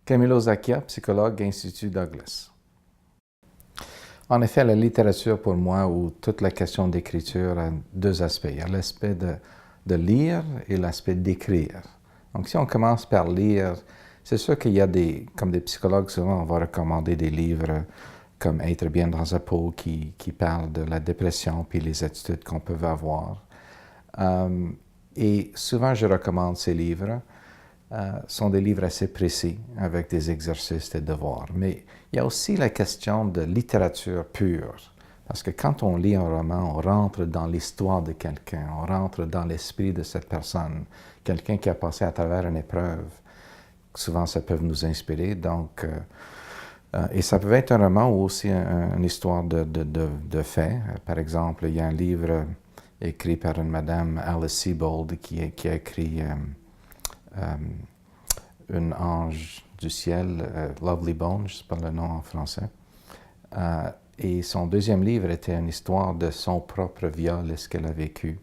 Camilo Zacchia, psychologue, Institut Douglas. En effet, la littérature, pour moi, ou toute la question d'écriture, a deux aspects. Il y a l'aspect de lire et l'aspect d'écrire. Donc, si on commence par lire, c'est sûr qu'il y a comme des psychologues, souvent, on va recommander des livres comme Être bien dans sa peau, qui parlent de la dépression puis les attitudes qu'on peut avoir. Et souvent, je recommande ces livres. Sont des livres assez précis, avec des exercices, des devoirs. Mais il y a aussi la question de littérature pure. Parce que quand on lit un roman, on rentre dans l'histoire de quelqu'un, on rentre dans l'esprit de cette personne, quelqu'un qui a passé à travers une épreuve. Souvent, ça peut nous inspirer. Donc, et ça peut être un roman ou aussi une histoire de faits. Par exemple, il y a un livre écrit par une madame, Alice Sebold, qui a écrit Un ange du ciel, Lovely Bones, je ne sais pas le nom en français. Et son deuxième livre était une histoire de son propre viol et ce qu'elle a vécu.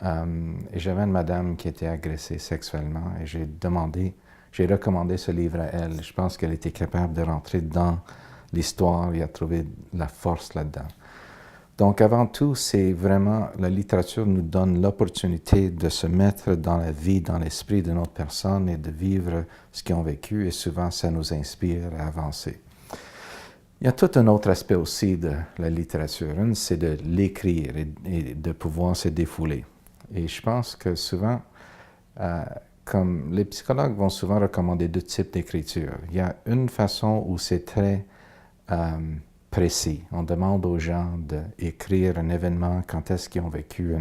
Et j'avais une madame qui était agressée sexuellement et j'ai recommandé ce livre à elle. Je pense qu'elle était capable de rentrer dans l'histoire et à trouver la force là-dedans. Donc, avant tout, c'est vraiment, la littérature nous donne l'opportunité de se mettre dans la vie, dans l'esprit de notre personne et de vivre ce qu'ils ont vécu, et souvent, ça nous inspire à avancer. Il y a tout un autre aspect aussi de la littérature. Une, c'est de l'écrire et de pouvoir se défouler. Et je pense que souvent, comme les psychologues vont souvent recommander deux types d'écriture. Il y a une façon où c'est très précis. On demande aux gens d'écrire un événement, quand est-ce qu'ils ont vécu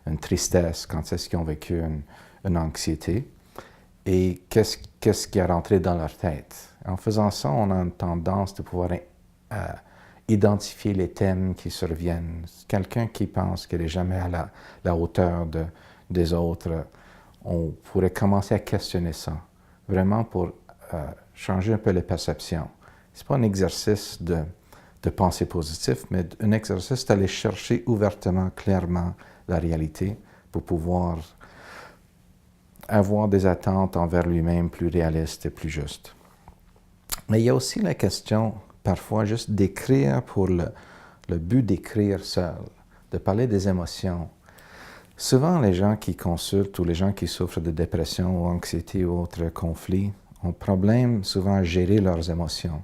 une tristesse, quand est-ce qu'ils ont vécu une anxiété, et qu'est-ce qui est rentré dans leur tête. En faisant ça, on a une tendance de pouvoir identifier les thèmes qui surviennent. Quelqu'un qui pense qu'il n'est jamais à la hauteur des autres, on pourrait commencer à questionner ça, vraiment pour changer un peu les perceptions. Ce n'est pas un exercice de pensée positive, mais un exercice d'aller chercher ouvertement, clairement la réalité pour pouvoir avoir des attentes envers lui-même plus réalistes et plus justes. Mais il y a aussi la question, parfois, juste d'écrire pour le but d'écrire seul, de parler des émotions. Souvent, les gens qui consultent ou les gens qui souffrent de dépression ou anxiété ou autres conflits ont problème souvent à gérer leurs émotions.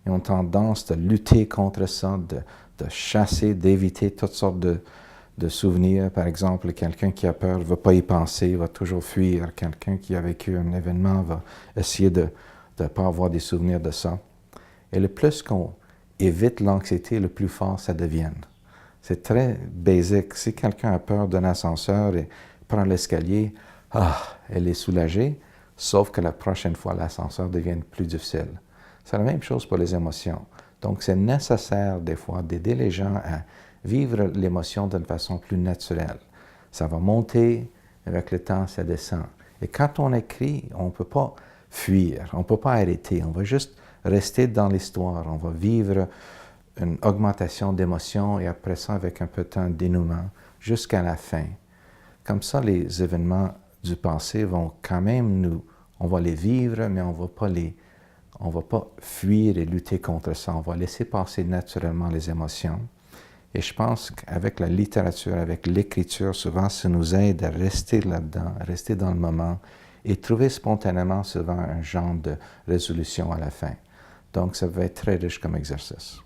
Ils ont tendance de lutter contre ça, de chasser, d'éviter toutes sortes de souvenirs. Par exemple, quelqu'un qui a peur ne va pas y penser, va toujours fuir. Quelqu'un qui a vécu un événement va essayer de ne pas avoir des souvenirs de ça. Et le plus qu'on évite l'anxiété, le plus fort ça devient. C'est très basique. Si quelqu'un a peur d'un ascenseur et prend l'escalier, elle est soulagée, sauf que la prochaine fois, l'ascenseur devient plus difficile. C'est la même chose pour les émotions. Donc, c'est nécessaire des fois d'aider les gens à vivre l'émotion d'une façon plus naturelle. Ça va monter, avec le temps, ça descend. Et quand on écrit, on ne peut pas fuir, on ne peut pas arrêter, on va juste rester dans l'histoire, on va vivre une augmentation d'émotions et après ça, avec un peu de temps, dénouement, jusqu'à la fin. Comme ça, les événements du passé vont quand même on va les vivre, mais on ne va pas fuir et lutter contre ça. On va laisser passer naturellement les émotions. Et je pense qu'avec la littérature, avec l'écriture, souvent, ça nous aide à rester là-dedans, à rester dans le moment et trouver spontanément souvent un genre de résolution à la fin. Donc, ça va être très riche comme exercice.